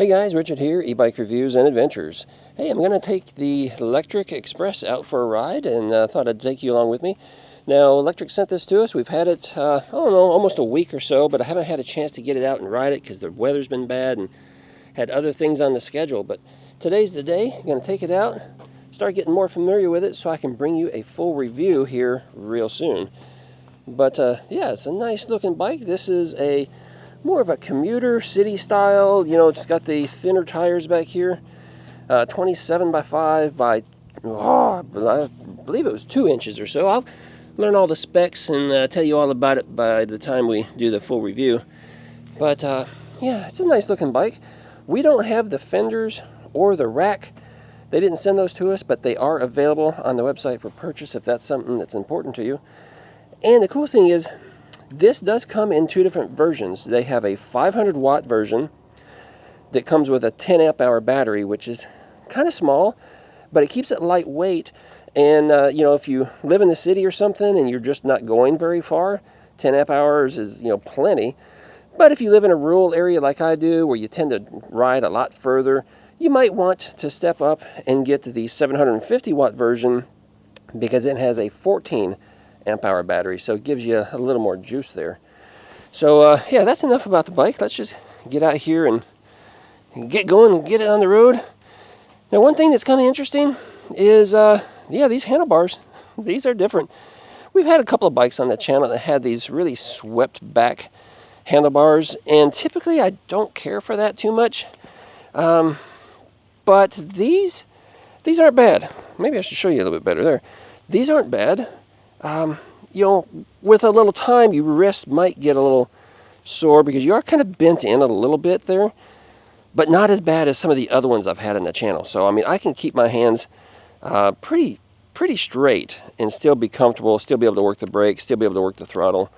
Hey guys, Richard here, eBike Reviews and Adventures. Hey, I'm going to take the Lectric Xpress out for a ride and thought I'd take you along with me. Now, Lectric sent this to us. We've had it, I don't know, almost a week or so, but I haven't had a chance to get it out and ride it because the weather's been bad and had other things on the schedule. But today's the day. I'm going to take it out, start getting more familiar with it so I can bring you a full review here real soon. But yeah, it's a nice looking bike. This is more of a commuter city style, you know, it's got the thinner tires back here, 27 by 5 by, I believe it was 2 inches or so. I'll learn all the specs and tell you all about it by the time we do the full review. But yeah, it's a nice looking bike. We don't have the fenders or the rack. They didn't send those to us, but they are available on the website for purchase if that's something that's important to you. And the cool thing is, this does come in 2 different versions. They have a 500 watt version that comes with a 10 amp hour battery, which is kind of small, but it keeps it lightweight. And you know, if you live in the city or something and you're just not going very far, 10 amp hours is, you know, plenty. But if you live in a rural area like I do, where you tend to ride a lot further, you might want to step up and get the 750 watt version because it has a 14 amp hour battery, so it gives you a little more juice there. So yeah, that's enough about the bike. Let's just get out here and get going and get it on the road. Now, one thing that's kind of interesting is yeah, these handlebars. These are different. We've had a couple of bikes on the channel that had these really swept back handlebars, and typically I don't care for that too much, but these aren't bad. Maybe I should show you a little bit better there. These aren't bad. You know, with a little time, your wrist might get a little sore because you are kind of bent in a little bit there, but not as bad as some of the other ones I've had on the channel. So, I mean, I can keep my hands pretty straight and still be comfortable, still be able to work the brakes, still be able to work the throttle.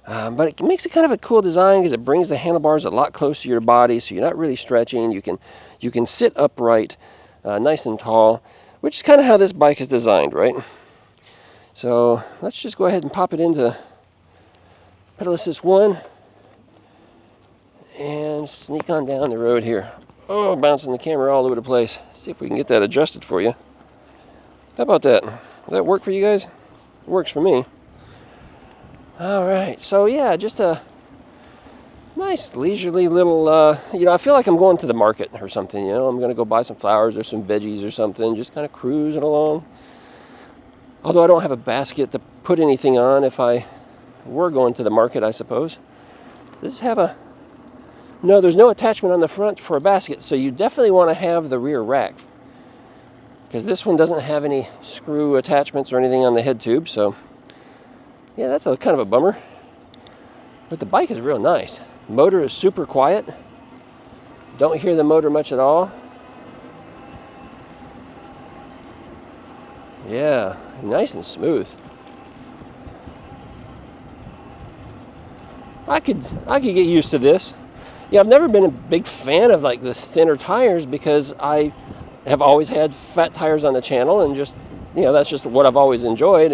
But it makes it kind of a cool design because it brings the handlebars a lot closer to your body, so you're not really stretching. You can sit upright, nice and tall, which is kind of how this bike is designed, right? So let's just go ahead and pop it into pedal assist 1 and sneak on down the road here. Oh, bouncing the camera all over the place. See if we can get that adjusted for you. How about that? Does that work for you guys? It works for me. All right, so yeah, just a nice leisurely little, you know, I feel like I'm going to the market or something, you know. I'm going to go buy some flowers or some veggies or something, just kind of cruising along. Although I don't have a basket to put anything on if I were going to the market, I suppose. Does this have no, there's no attachment on the front for a basket, so you definitely want to have the rear rack, because this one doesn't have any screw attachments or anything on the head tube, so yeah, that's kind of a bummer. But the bike is real nice. Motor is super quiet. Don't hear the motor much at all. Yeah, nice and smooth. I could get used to this. Yeah, I've never been a big fan of like the thinner tires because I have always had fat tires on the channel, and just, you know, that's just what I've always enjoyed.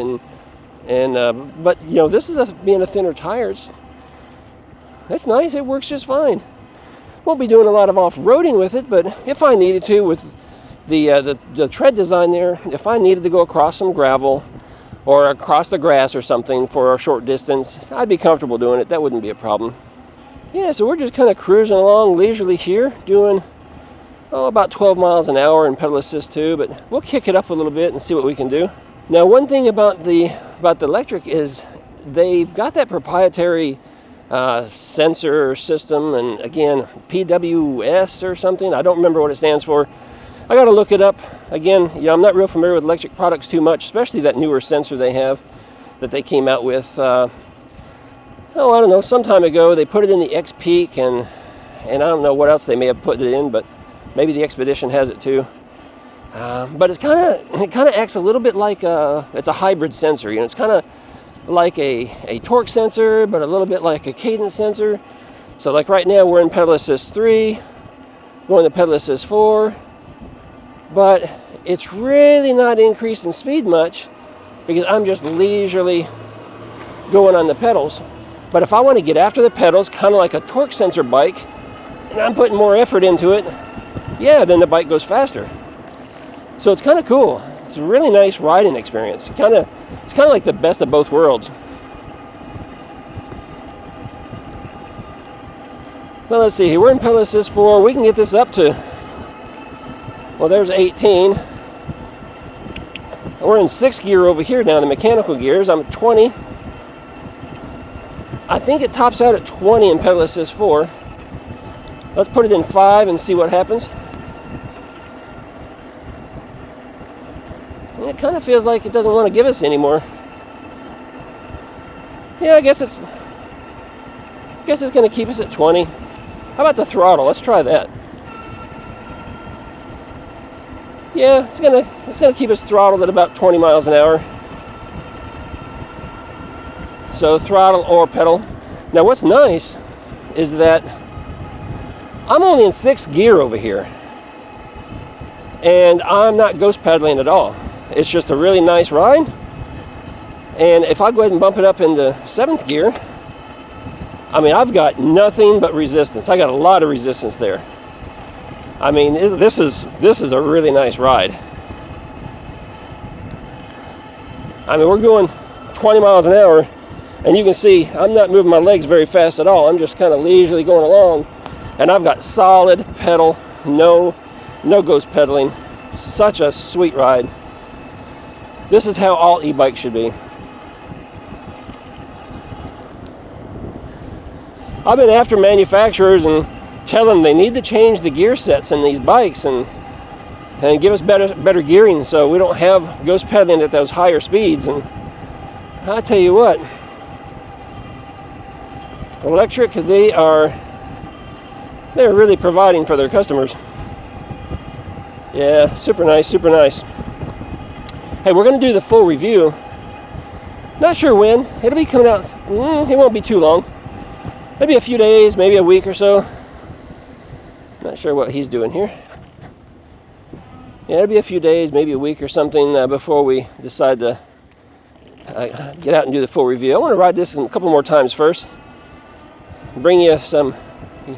But you know, this is being a thinner tire. That's nice. It works just fine. Won't be doing a lot of off-roading with it, but if I needed to, with the tread design there, if I needed to go across some gravel or across the grass or something for a short distance, I'd be comfortable doing it. That wouldn't be a problem. Yeah, so we're just kind of cruising along leisurely here, doing about 12 miles an hour in pedal assist 2, but we'll kick it up a little bit and see what we can do. Now, one thing about the Lectric is they've got that proprietary sensor system, and again, PWS or something. I don't remember what it stands for. I got to look it up. Again, you know, I'm not real familiar with electric products too much, especially that newer sensor they have that they came out with, I don't know, some time ago. They put it in the X-Peak, and I don't know what else they may have put it in, but maybe the Expedition has it too. But it kind of acts a little bit like it's a hybrid sensor. You know, it's kind of like a torque sensor, but a little bit like a cadence sensor. So like right now we're in pedal assist 3, going to pedal assist 4. But it's really not increasing speed much because I'm just leisurely going on the pedals. But if I want to get after the pedals, kind of like a torque sensor bike, and I'm putting more effort into it, yeah, then the bike goes faster. So it's kind of cool. It's a really nice riding experience. It's kind of like the best of both worlds. Well, let's see here. We're in pedal assist 4. We can get this up to, well, there's 18. We're in 6th gear over here now, the mechanical gears. I'm at 20. I think it tops out at 20 in pedal assist 4. Let's put it in 5 and see what happens. And it kind of feels like it doesn't want to give us anymore. Yeah, I guess it's going to keep us at 20. How about the throttle? Let's try that. Yeah, it's gonna keep us throttled at about 20 miles an hour. So throttle or pedal. Now what's nice is that I'm only in 6th gear over here, and I'm not ghost pedaling at all. It's just a really nice ride. And if I go ahead and bump it up into 7th gear, I mean, I've got nothing but resistance. I got a lot of resistance there. I mean, this is a really nice ride. I mean, we're going 20 miles an hour, and you can see I'm not moving my legs very fast at all. I'm just kind of leisurely going along, and I've got solid pedal, no ghost pedaling. Such a sweet ride. This is how all e-bikes should be. I've been after manufacturers and tell them they need to change the gear sets in these bikes and give us better gearing so we don't have ghost pedaling at those higher speeds. And I tell you what, Lectric, they're really providing for their customers. Yeah, super nice, super nice. Hey, we're going to do the full review. Not sure when. It'll be coming out, it won't be too long. Maybe a few days, maybe a week or so. Not sure what he's doing here. Yeah, it'll be a few days, maybe a week or something before we decide to get out and do the full review. I want to ride this a couple more times first. Bring you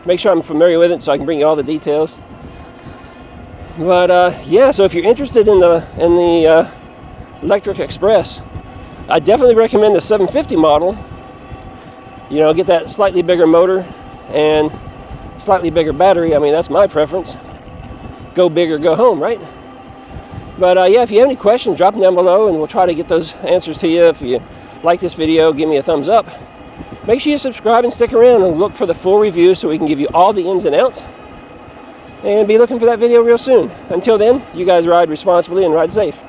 make sure I'm familiar with it so I can bring you all the details. But yeah, so if you're interested in the Lectric Xpress, I definitely recommend the 750 model. You know, get that slightly bigger motor and slightly bigger battery. I mean, that's my preference. Go big or go home, right? But yeah, if you have any questions, drop them down below and we'll try to get those answers to you. If you like this video, give me a thumbs up. Make sure you subscribe and stick around and look for the full review so we can give you all the ins and outs. And be looking for that video real soon. Until then, you guys ride responsibly and ride safe.